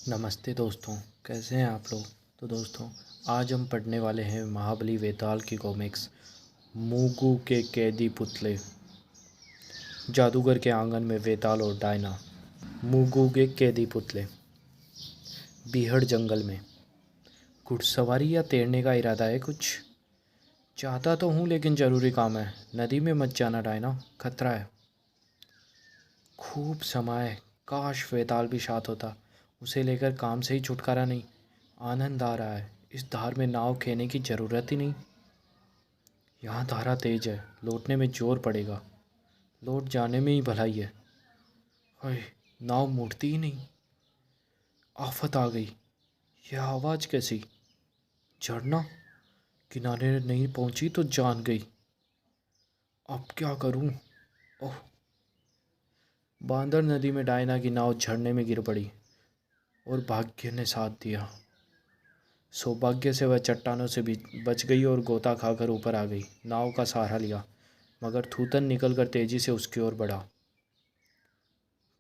नमस्ते दोस्तों, कैसे हैं आप लोग। तो दोस्तों, आज हम पढ़ने वाले हैं महाबली वेताल की कॉमिक्स मुगू के कैदी पुतले। जादूगर के आंगन में वेताल और डायना। मुगू के कैदी पुतले। बीहड़ जंगल में घुड़सवारी या तैरने का इरादा है कुछ। चाहता तो हूँ लेकिन ज़रूरी काम है। नदी में मत जाना डायना, खतरा है। खूब समय, काश वेताल भी साथ होता। उसे लेकर काम से ही छुटकारा नहीं। आनंद आ रहा है। इस धार में नाव खेने की ज़रूरत ही नहीं। यहाँ धारा तेज है, लौटने में जोर पड़ेगा। लौट जाने में ही भलाई है। हाय, नाव मुड़ती ही नहीं। आफत आ गई। यह आवाज़ कैसी। झरना। किनारे नहीं पहुंची तो जान गई। अब क्या करूं। ओह। बांदर नदी में डायना की नाव झरने में गिर पड़ी और भाग्य ने साथ दिया। सौभाग्य से वह चट्टानों से भी बच गई और गोता खाकर ऊपर आ गई। नाव का सहारा लिया मगर थूथन निकलकर तेजी से उसकी ओर बढ़ा।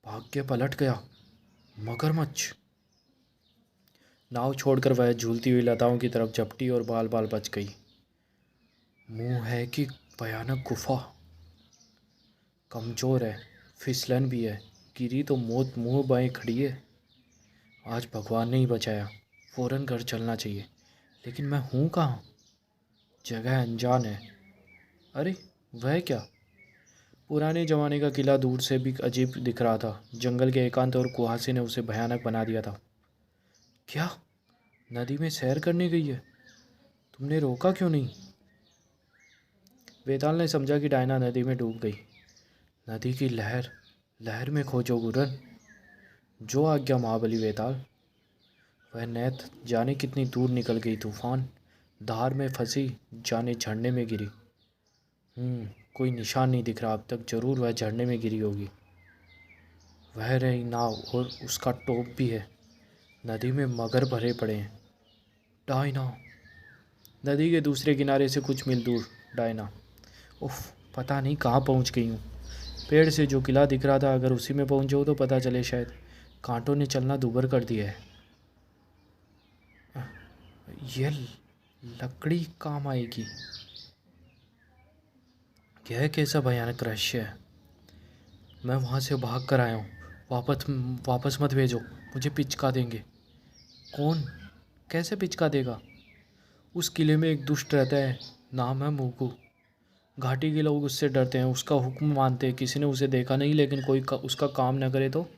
भाग्य पलट गया। मगरमच्छ। नाव छोड़कर वह झूलती हुई लताओं की तरफ झपटी और बाल बाल बच गई। मुंह है कि भयानक गुफा। कमज़ोर है, फिसलन भी है। गिरी तो मौत मुंह बाएं खड़ी है। आज भगवान ने ही बचाया। फ़ौरन घर चलना चाहिए। लेकिन मैं हूँ कहाँ। जगह अनजान है। अरे, वह क्या। पुराने ज़माने का किला दूर से भी अजीब दिख रहा था। जंगल के एकांत और कुहासे ने उसे भयानक बना दिया था। क्या, नदी में सैर करने गई है। तुमने रोका क्यों नहीं। वेताल ने समझा कि डायना नदी में डूब गई। नदी की लहर, लहर में खोजो गुरन। जो आज्ञा महाबली वेताल। वह नैत जाने कितनी दूर निकल गई। तूफान धार में फंसी, जाने झरने में गिरी। कोई निशान नहीं दिख रहा अब तक। जरूर वह झरने में गिरी होगी। वह रही नाव और उसका टोप भी है। नदी में मगर भरे पड़े हैं। डायना। नदी के दूसरे किनारे से कुछ मील दूर डायना। उफ, पता नहीं कहाँ पहुँच गई हूँ। पेड़ से जो किला दिख रहा था, अगर उसी में पहुँच जाऊँ तो पता चले शायद। कांटों ने चलना दूभर कर दिया है। यह लकड़ी काम आएगी। यह कैसा भयानक रहस्य है। मैं वहाँ से भाग कर आया हूँ। वापस वापस मत भेजो, मुझे पिचका देंगे। कौन, कैसे पिचका देगा। उस किले में एक दुष्ट रहता है, नाम है मुगू। घाटी के लोग उससे डरते हैं, उसका हुक्म मानते हैं। किसी ने उसे देखा नहीं, लेकिन कोई उसका काम न करे तो।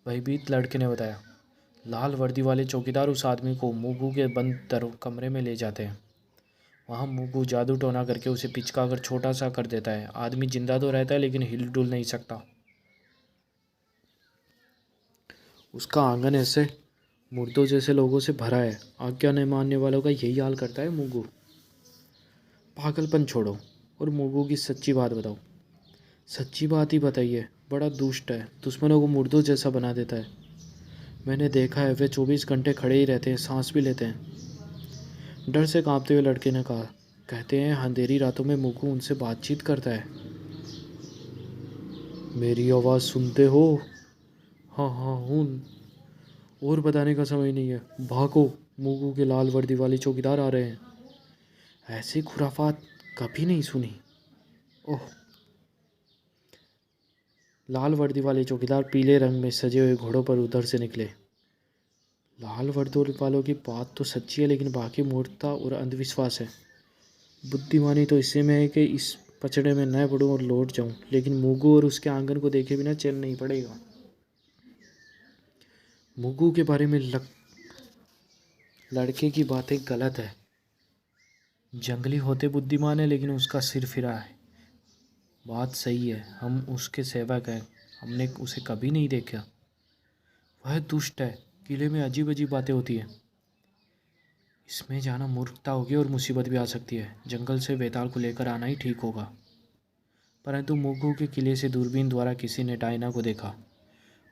भयभीत लड़के ने बताया। लाल वर्दी वाले चौकीदार उस आदमी को मुगू के बंद कमरे में ले जाते हैं। वहाँ मुगू जादू टोना करके उसे पिचका कर छोटा सा कर देता है। आदमी जिंदा तो रहता है लेकिन हिल डुल नहीं सकता। उसका आंगन ऐसे मुर्दों जैसे लोगों से भरा है। आज्ञा नहीं मानने वालों का यही हाल करता है मुगू। पागलपन छोड़ो और मुगू की सच्ची बात बताओ। सच्ची बात ही बताइए। बड़ा दुष्ट है, दुश्मनों को मुर्दों जैसा बना देता है। मैंने देखा है, वे 24 घंटे खड़े ही रहते हैं, सांस भी लेते हैं। डर से कांपते हुए लड़के ने कहा। कहते हैं अंधेरी रातों में मुगू उनसे बातचीत करता है। मेरी आवाज़ सुनते हो। हाँ हाँ हूँ। और बताने का समय नहीं है, भागो। मुगू के लाल वर्दी वाले चौकीदार आ रहे हैं। ऐसी खुराफात कभी नहीं सुनी। ओह। लाल वर्दी वाले चौकीदार पीले रंग में सजे हुए घोड़ों पर उधर से निकले। लाल वर्दी वालों की बात तो सच्ची है, लेकिन बाकी मूर्खता और अंधविश्वास है। बुद्धिमानी तो इससे में है कि इस पचड़े में न पड़ूं और लौट जाऊं, लेकिन मुगू और उसके आंगन को देखे बिना चैन नहीं पड़ेगा। मुगू के बारे में लड़के की बातें गलत है। जंगली होते बुद्धिमान है, लेकिन उसका सिर फिरा है। बात सही है, हम उसके सेवक हैं। हमने उसे कभी नहीं देखा। वह दुष्ट है। किले में अजीब अजीब बातें होती हैं। इसमें जाना मूर्खता होगी और मुसीबत भी आ सकती है। जंगल से वेताल को लेकर आना ही ठीक होगा। परंतु मुगू के किले से दूरबीन द्वारा किसी ने डायना को देखा।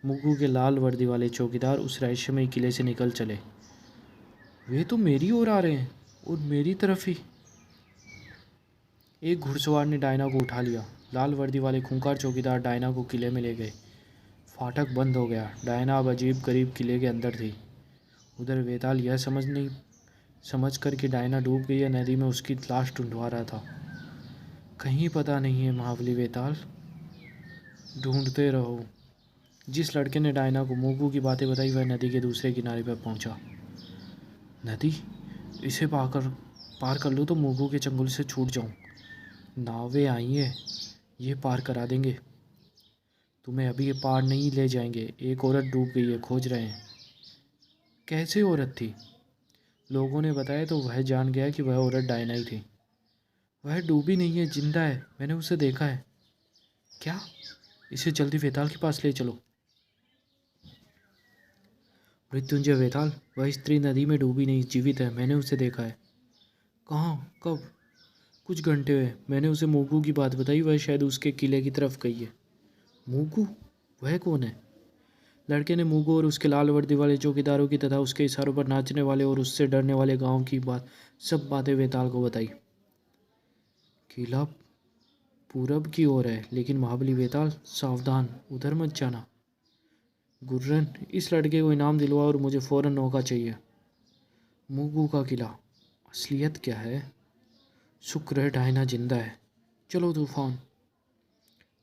मुगू के लाल वर्दी वाले चौकीदार उस रहस्यमय किले से निकल चले। वे तो मेरी ओर आ रहे हैं और मेरी तरफ ही। एक घुड़सवार ने डायना को उठा लिया। लाल वर्दी वाले खूंखार चौकीदार डायना को किले में ले गए। फाटक बंद हो गया। डायना अब अजीब गरीब किले के अंदर थी। उधर वेताल यह समझ कर कि डायना डूब गई है, नदी में उसकी लाश ढूंढवा रहा था। कहीं पता नहीं है महाबली वेताल, ढूंढते रहो। जिस लड़के ने डायना को मूगू की बातें बताई वह नदी के दूसरे किनारे पर पहुंचा। नदी, इसे पार कर लो तो मूगू के चंगुल से छूट जाऊं। नावें आई हैं, ये पार करा देंगे। तुम्हें अभी ये पार नहीं ले जाएंगे। एक औरत डूब गई है, खोज रहे हैं। कैसे औरत थी? लोगों ने बताया तो वह जान गया कि वह औरत डायना ही थी। वह डूबी नहीं है, जिंदा है, मैंने उसे देखा है। क्या? इसे जल्दी वेताल के पास ले चलो। मृत्युंजय वेताल, वह स्त्री नदी में डूबी नहीं, जीवित है, मैंने उसे देखा है। कहाँ? कब? कुछ घंटे हुए। मैंने उसे मूगू की बात बताई, वह शायद उसके किले की तरफ गई है। मूगू? वह कौन है? लड़के ने मूगू और उसके लाल वर्दी वाले चौकीदारों की तथा उसके इशारों पर नाचने वाले और उससे डरने वाले गांव की सब बातें वेताल को बताई। किला पूरब की ओर है, लेकिन महाबली वेताल, सावधान, उधर मत जाना। गुर्रन, इस लड़के को इनाम दिलवा और मुझे फौरन मौका चाहिए। मूगू का किला, असलियत क्या है? शुक्र है डायना जिंदा है। चलो तूफान।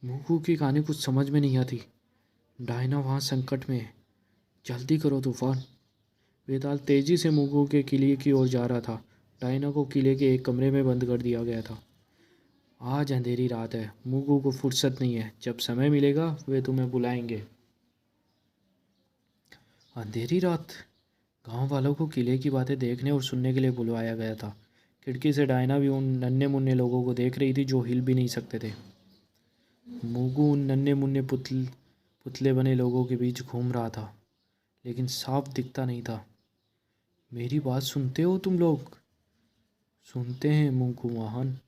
मूगू की कहानी कुछ समझ में नहीं आती। डायना वहाँ संकट में है। जल्दी करो तूफान। वेताल तेजी से मूगू के किले की ओर जा रहा था। डायना को किले के एक कमरे में बंद कर दिया गया था। आज अंधेरी रात है, मूगू को फुर्सत नहीं है। जब समय मिलेगा वे तुम्हें बुलाएंगे। अंधेरी रात? गांव वालों को किले की बातें देखने और सुनने के लिए बुलवाया गया था। खिड़की से डायना भी उन नन्हे मुन्ने लोगों को देख रही थी जो हिल भी नहीं सकते थे। मूगू उन नन्हे मुन्ने पुतले बने लोगों के बीच घूम रहा था, लेकिन साफ दिखता नहीं था। मेरी बात सुनते हो तुम लोग? सुनते हैं मूगू महान।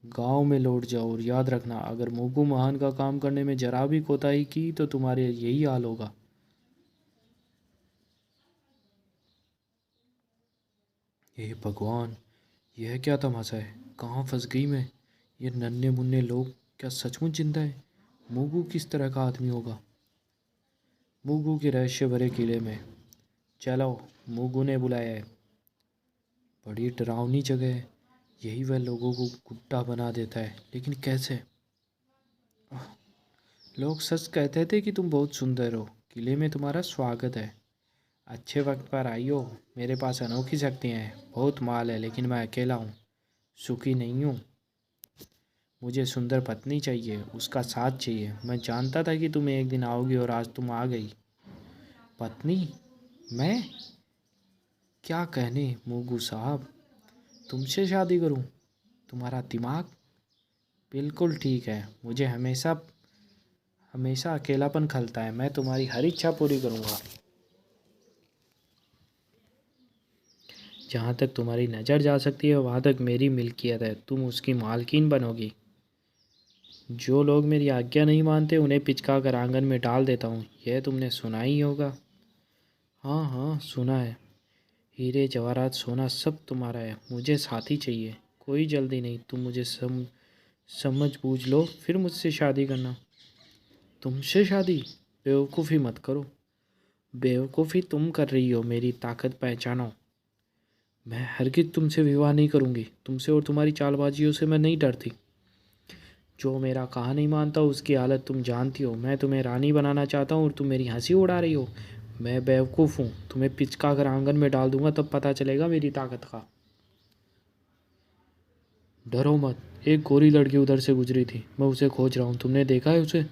गांव में लौट जाओ और याद रखना, अगर मूगू महान का काम करने में जरा भी कोताही की तो तुम्हारे यही हाल होगा। हे भगवान, यह क्या तमाशा है? कहाँ फंस गई मैं? ये नन्हे मुन्ने लोग क्या सचमुच जिंदा है? मूगू किस तरह का आदमी होगा? मूगू के रहस्य भरे किले में। चलो, मूगू ने बुलाया है। बड़ी डरावनी जगह है। यही वह लोगों को गुड्डा बना देता है, लेकिन कैसे? लोग सच कहते थे कि तुम बहुत सुंदर हो। किले में तुम्हारा स्वागत है। अच्छे वक्त पर आई हो। मेरे पास अनोखी शक्तियाँ हैं, बहुत माल है, लेकिन मैं अकेला हूँ, सुखी नहीं हूँ। मुझे सुंदर पत्नी चाहिए, उसका साथ चाहिए। मैं जानता था कि तुम एक दिन आओगी और आज तुम आ गई। पत्नी? मैं? क्या कहने मूगू साहब, तुमसे शादी करूं? तुम्हारा दिमाग बिल्कुल ठीक है। मुझे हमेशा हमेशा अकेलापन खलता है। मैं तुम्हारी हर इच्छा पूरी करूंगा। जहाँ तक तुम्हारी नज़र जा सकती है वहाँ तक मेरी मिल्कियत है। तुम उसकी मालकिन बनोगी। जो लोग मेरी आज्ञा नहीं मानते उन्हें पिचका कर आंगन में डाल देता हूँ। यह तुमने सुना ही होगा। हाँ हाँ, सुना है। हीरे जवाहरात सोना सब तुम्हारा है। मुझे साथी चाहिए। कोई जल्दी नहीं, तुम मुझे समझ बूझ लो, फिर मुझसे शादी करना। तुमसे शादी? बेवकूफ़ी मत करो। बेवकूफ़ी तुम कर रही हो, मेरी ताकत पहचानो। मैं हरगिज़ तुमसे विवाह नहीं करूँगी। तुमसे और तुम्हारी चालबाजियों से मैं नहीं डरती। जो मेरा कहा नहीं मानता उसकी हालत तुम जानती हो। मैं तुम्हें रानी बनाना चाहता हूँ और तुम मेरी हंसी उड़ा रही हो। मैं बेवकूफ़ हूँ। तुम्हें पिचका कर आंगन में डाल दूंगा, तब पता चलेगा मेरी ताकत का। डरो मत। एक गोरी लड़की उधर से गुजरी थी, मैं उसे खोज रहा हूँ। तुमने देखा है उसे?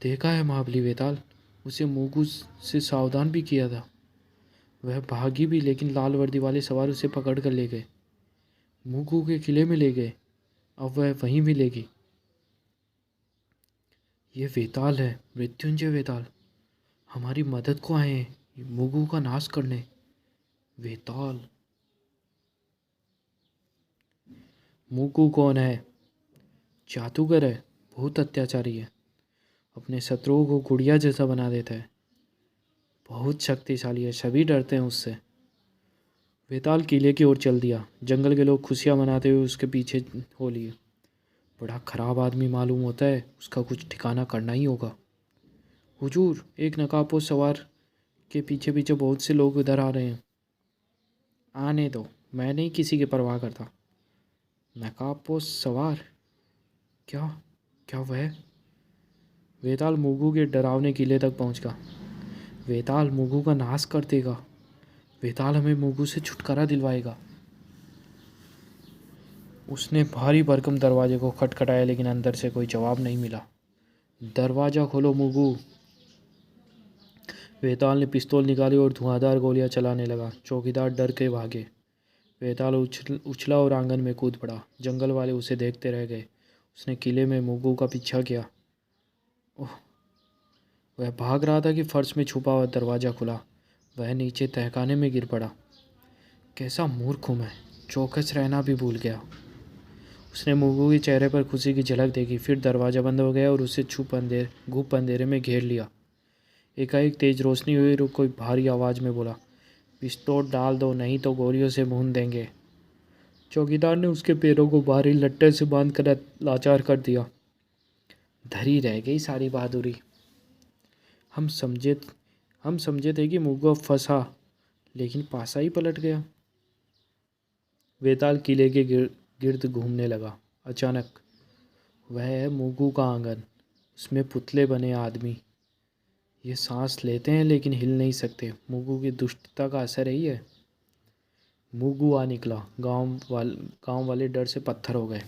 देखा है महाबली वेताल। उसे मूगू से सावधान भी किया था। वह भागी भी, लेकिन लाल वर्दी वाले सवार उसे पकड़ कर ले गए। मूगू के किले में ले गए। अब वह वहीं मिलेगी। ये वेताल है, मृत्युंजय वेताल। हमारी मदद को आए हैं, ये मूगू का नाश करने। वेताल। मूगू कौन है? जादूगर है, बहुत अत्याचारी है। अपने शत्रुओं को गुड़िया जैसा बना देता है। बहुत शक्तिशाली है, सभी डरते हैं उससे। वेताल किले की ओर चल दिया। जंगल के लोग खुशियाँ मनाते हुए उसके पीछे हो लिए। बड़ा खराब आदमी मालूम होता है, उसका कुछ ठिकाना करना ही होगा। हुजूर, एक नकाबपोश सवार के पीछे पीछे बहुत से लोग इधर आ रहे हैं। आने दो, मैं नहीं किसी की परवाह करता। नकाबपोश सवार? क्या क्या वह? वेताल मुगू के डरावने किले तक पहुंच गया। वेताल मुगू का नाश कर देगा। वेताल हमें मुगू से छुटकारा दिलवाएगा। उसने भारी भरकम दरवाजे को खटखटाया, लेकिन अंदर से कोई जवाब नहीं मिला। दरवाज़ा खोलो मुगू। वेताल ने पिस्तौल निकाली और धुआंधार गोलियां चलाने लगा। चौकीदार डर के भागे। वेताल उछला और आंगन में कूद पड़ा। जंगल वाले उसे देखते रह गए। उसने किले में मुगू का पीछा किया। ओह, वह भाग रहा था कि फर्श में छुपा हुआ दरवाज़ा खुला। वह नीचे तहखाने में गिर पड़ा। कैसा मूर्ख हूँ मैं, चौकस रहना भी भूल गया। उसने मुगू के चेहरे पर खुशी की झलक देखी। फिर दरवाज़ा बंद हो गया और उसे घुप अंधेरे में घेर लिया। एकाएक तेज रोशनी हुई और कोई भारी आवाज़ में बोला, पिस्तौल डाल दो, नहीं तो गोलियों से भून देंगे। चौकीदार ने उसके पैरों को भारी लट्टे से बांध कर लाचार कर दिया। धरी रह गई सारी बहादुरी। हम समझे थे कि मुगू फंसा, लेकिन पासा ही पलट गया। वेताल किले के गिर्द घूमने लगा। अचानक वह है मुगू का आंगन, उसमें पुतले बने आदमी। ये सांस लेते हैं लेकिन हिल नहीं सकते। मुगू की दुष्टता का असर ही है। मुगू आ निकला। गांव वाले डर से पत्थर हो गए।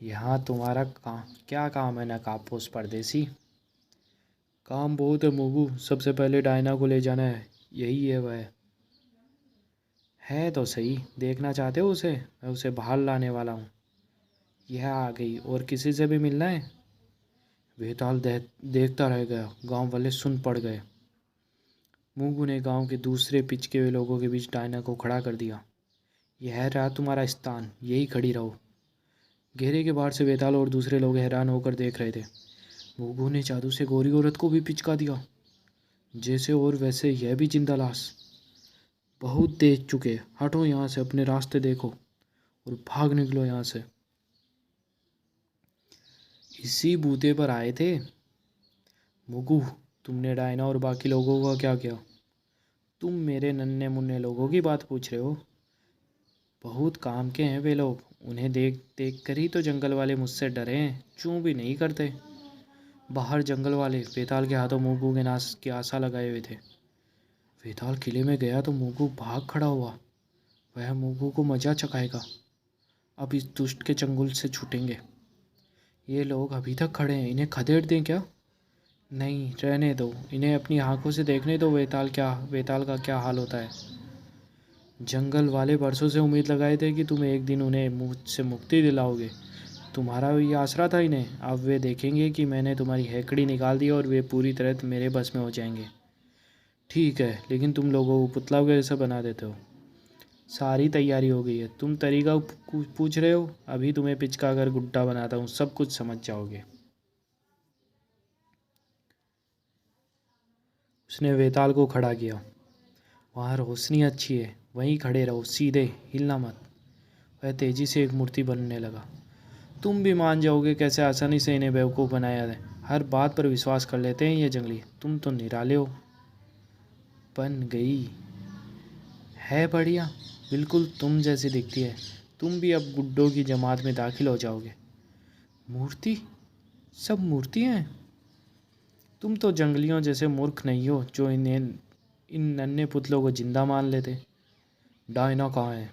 यहाँ तुम्हारा क्या काम है नकाबपोश परदेसी? काम बहुत है मुगू। सबसे पहले डायना को ले जाना है। यही है वह। है तो सही, देखना चाहते हो उसे? मैं उसे बाहर लाने वाला हूँ। यह आ गई। और किसी से भी मिलना है? वेताल देखता रह गया। गांव वाले सुन पड़ गए। मुगू ने गांव के दूसरे पिचके हुए लोगों के बीच डायना को खड़ा कर दिया। यह रहा तुम्हारा स्थान, यही खड़ी रहो। घेरे के बाहर से वेताल और दूसरे लोग हैरान होकर देख रहे थे। मुगू ने जादू से गोरी औरत को भी पिचका दिया, जैसे और वैसे यह भी जिंदा लाश। बहुत देख चुके, हटो यहाँ से, अपने रास्ते देखो और भाग निकलो यहाँ से। इसी बूते पर आए थे? मुगू, तुमने डायना और बाकी लोगों का क्या किया? तुम मेरे नन्हे मुन्ने लोगों की बात पूछ रहे हो? बहुत काम के हैं वे लोग। उन्हें देख देख कर ही तो जंगल वाले मुझसे डरे हैं, चूं भी नहीं करते। बाहर जंगल वाले वेताल के हाथों मुगू के नाश की आशा लगाए हुए थे। वेताल किले में गया तो मुगू भाग खड़ा हुआ। वह मुगू को मजा चखाएगा। अब इस दुष्ट के चंगुल से छूटेंगे। ये लोग अभी तक खड़े हैं, इन्हें खदेड़ दें क्या? नहीं, रहने दो, इन्हें अपनी आंखों से देखने दो वेताल का क्या हाल होता है। जंगल वाले बरसों से उम्मीद लगाए थे कि तुम एक दिन उन्हें मुझसे मुक्ति दिलाओगे। तुम्हारा भी आसरा था इन्हें। अब वे देखेंगे कि मैंने तुम्हारी हैकड़ी निकाल दी और वे पूरी तरह मेरे बस में हो जाएंगे। ठीक है, लेकिन तुम लोगों को पुतला कैसे बना देते हो? सारी तैयारी हो गई है। तुम तरीका पूछ रहे हो? अभी तुम्हें पिचका कर गुड्डा बनाता हूँ, सब कुछ समझ जाओगे। उसने वेताल को खड़ा किया। वहाँ रोशनी अच्छी है, वहीं खड़े रहो, सीधे, हिलना मत। वह तेजी से एक मूर्ति बनने लगा। तुम भी मान जाओगे कैसे आसानी से इन्हें बेवकूफ़ बनाया है। हर बात पर विश्वास कर लेते हैं ये जंगली। तुम तो निराले हो। बन गई है बढ़िया, बिल्कुल तुम जैसी दिखती है। तुम भी अब गुड्डों की जमात में दाखिल हो जाओगे। मूर्ति? सब मूर्ति हैं? तुम तो जंगलियों जैसे मूर्ख नहीं हो जो इन नन्हे पुतलों को जिंदा मान लेते। डायना कहाँ है?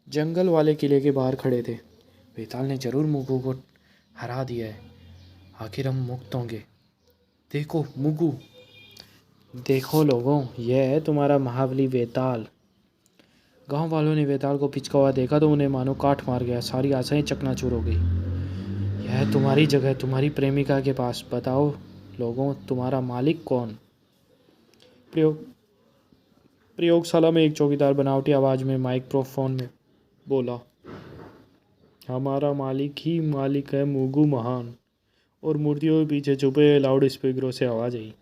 जंगल वाले किले के बाहर खड़े थे। वेताल ने जरूर मुगू को हरा दिया है। आखिर हम मुक्त होंगे। देखो मुगू, देखो लोगों, यह है तुम्हारा महाबली वेताल। गांव वालों ने वेताल को पिचका हुआ देखा तो उन्हें मानो काठ मार गया। सारी आशाएं चकनाचूर हो गई। यह तुम्हारी जगह, तुम्हारी प्रेमिका के पास। बताओ लोगों, तुम्हारा मालिक कौन? प्रयोगशाला में एक चौकीदार बनावटी आवाज़ में माइक्रोफोन में बोला, हमारा मालिक ही मालिक है, मुगू महान। और मूर्तियों के पीछे छुपे लाउड स्पीकरों से आवाज़ आई,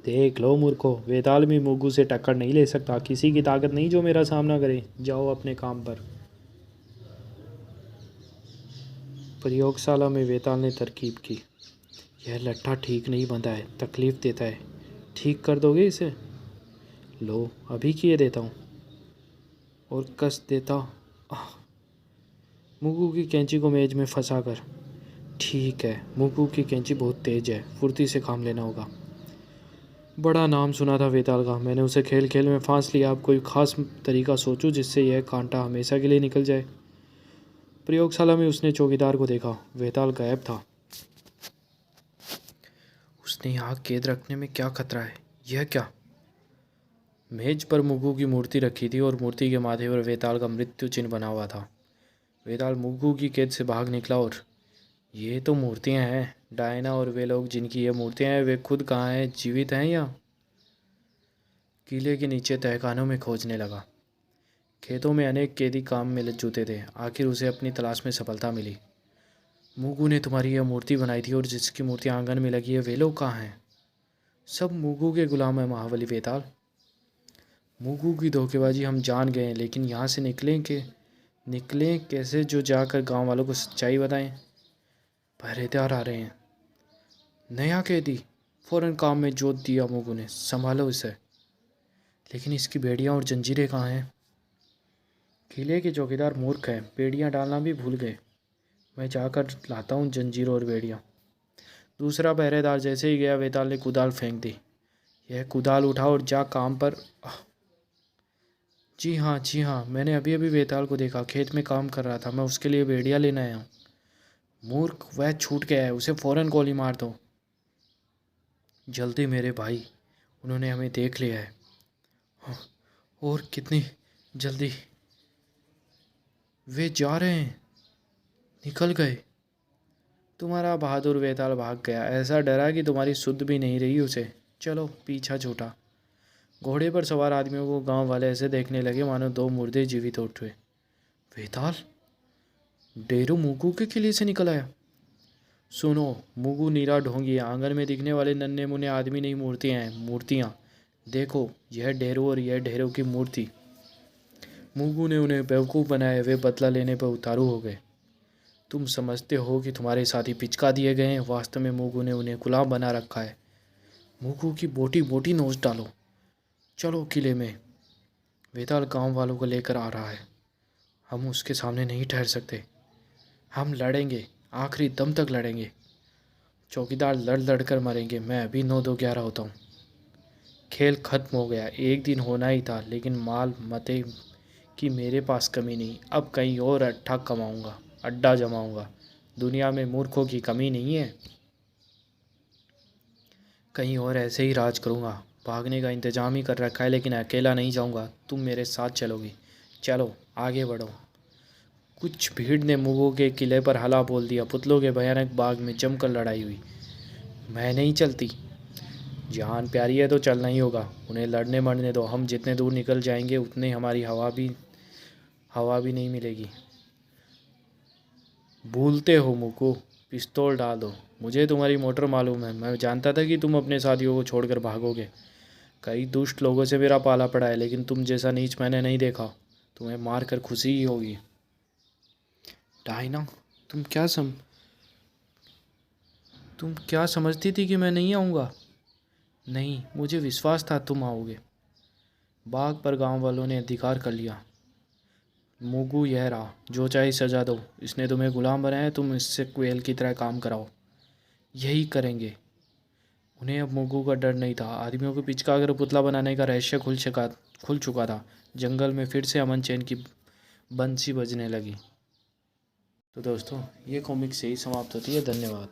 देख लो मूर्खो, वेताल भी मुगू से टक्कर नहीं ले सकता। किसी की ताकत नहीं जो मेरा सामना करे। जाओ अपने काम पर। प्रयोगशाला में वेताल ने तरकीब की। यह लट्ठा ठीक नहीं बंधा है, तकलीफ़ देता है। ठीक कर दोगे इसे? लो अभी किए देता हूँ। और कस देता। आह! मुगू की कैंची को मेज में फंसा कर। ठीक है, मुगू की कैंची बहुत तेज है, फुर्ती से काम लेना होगा। बड़ा नाम सुना था वेताल का, मैंने उसे खेल खेल में फांस लिया। अब कोई खास तरीका सोचूं जिससे यह कांटा हमेशा के लिए निकल जाए। प्रयोगशाला में उसने चौकीदार को देखा। वेताल गायब था। उसने यहाँ कैद रखने में क्या खतरा है? यह क्या? मेज पर मुगू की मूर्ति रखी थी और मूर्ति के माथे पर वेताल का मृत्यु चिन्ह बना हुआ था। वेताल मुगू की कैद से भाग निकला। और ये तो मूर्तियाँ हैं। डायना और वे लोग जिनकी ये मूर्तियाँ हैं, वे खुद कहाँ हैं? जीवित हैं या? किले के नीचे तहखानों में खोजने लगा। खेतों में अनेक कैदी काम में लग चुके थे। आखिर उसे अपनी तलाश में सफलता मिली। मुगू ने तुम्हारी यह मूर्ति बनाई थी और जिसकी मूर्ति आंगन में लगी है, वे लोग कहाँ हैं? सब मुगू के गुलाम हैं महाबली वेताल। मुगू की धोखेबाजी हम जान गए हैं, लेकिन यहाँ से निकलें कैसे जो जाकर गांव वालों को सच्चाई बताएं? पहरेदार आ रहे हैं। नया कैदी? फौरन काम में जोत दिया मुगू ने। संभालो इसे। लेकिन इसकी बेड़ियाँ और जंजीरें कहाँ हैं? किले के चौकीदार मूर्ख हैं, बेड़ियाँ डालना भी भूल गए। मैं जाकर लाता हूँ जंजीर और बेड़ियाँ। दूसरा पहरेदार जैसे ही गया, वेताल ने कुदाल फेंक दी। यह कुदाल उठा और जा काम पर। जी हाँ, मैंने अभी अभी वेताल को देखा, खेत में काम कर रहा था। मैं उसके लिए बेड़ियाँ लेने आया हूँ। मूर्ख, वह छूट गया है, उसे फौरन गोली मार दो। जल्दी मेरे भाई, उन्होंने हमें देख लिया है। और कितनी जल्दी? वे जा रहे हैं, निकल गए। तुम्हारा बहादुर वेताल भाग गया, ऐसा डरा कि तुम्हारी सुध भी नहीं रही उसे। चलो पीछा छूटा। घोड़े पर सवार आदमियों को गांव वाले ऐसे देखने लगे मानो दो मुर्दे जीवित उठ हुए। वेताल डेरू मुगू के किले से निकल आया। सुनो, मुगू नीरा ढोंगी, आंगन में दिखने वाले नन्हे मुन्ने आदमी नहीं, मूर्तियाँ हैं, मूर्तियाँ। देखो, यह डेरू और यह डेरू की मूर्ति। मुगू ने उन्हें बेवकूफ़ बनाया, वे बदला लेने पर उतारू हो गए। तुम समझते हो कि तुम्हारे साथी पिचका दिए गए हैं, वास्तव में मुगू ने उन्हें गुलाम बना रखा है। मुगू की बोटी बोटी नोच डालो। चलो किले में। वेताल गांव वालों को लेकर आ रहा है। हम उसके सामने नहीं ठहर सकते। हम लड़ेंगे, आखिरी दम तक लड़ेंगे। चौकीदार लड़ लड़ कर मरेंगे। मैं अभी 9-2-11 होता हूँ। खेल खत्म हो गया। एक दिन होना ही था, लेकिन माल मते की मेरे पास कमी नहीं। अब कहीं और अड्डा जमाऊंगा। दुनिया में मूर्खों की कमी नहीं है। कहीं और ऐसे ही राज करूंगा। भागने का इंतजाम ही कर रखा है, लेकिन अकेला नहीं जाऊंगा। तुम मेरे साथ चलोगी। चलो आगे बढ़ो। कुछ भीड़ ने मुगू के किले पर हला बोल दिया। पुतलों के भयानक बाग में जमकर लड़ाई हुई। मैं नहीं चलती। जान प्यारी है तो चलना ही होगा। उन्हें लड़ने मरने दो। हम जितने दूर निकल जाएंगे उतने हमारी हवा भी नहीं मिलेगी। भूलते हो मुगू, पिस्तौल डाल दो। मुझे तुम्हारी मोटर मालूम है। मैं जानता था कि तुम अपने साथियों को छोड़कर भागोगे। कई दुष्ट लोगों से मेरा पाला पड़ा है, लेकिन तुम जैसा नीच मैंने नहीं देखा। तुम्हें मार कर खुशी ही होगी। डायना, तुम क्या समझती थी कि मैं नहीं आऊँगा? नहीं, मुझे विश्वास था तुम आओगे। बाग पर गांव वालों ने अधिकार कर लिया। मुगू यह रहा, जो चाहे सजा दो। इसने तुम्हें गुलाम बनाया, तुम इससे क्वेल की तरह काम कराओ। यही करेंगे। उन्हें अब मुगू का डर नहीं था। आदमियों को पिचका कर पुतला बनाने का रहस्य खुल चुका था। जंगल में फिर से अमन चैन की बंसी बजने लगी। तो दोस्तों, ये कॉमिक्स यही समाप्त होती है। धन्यवाद।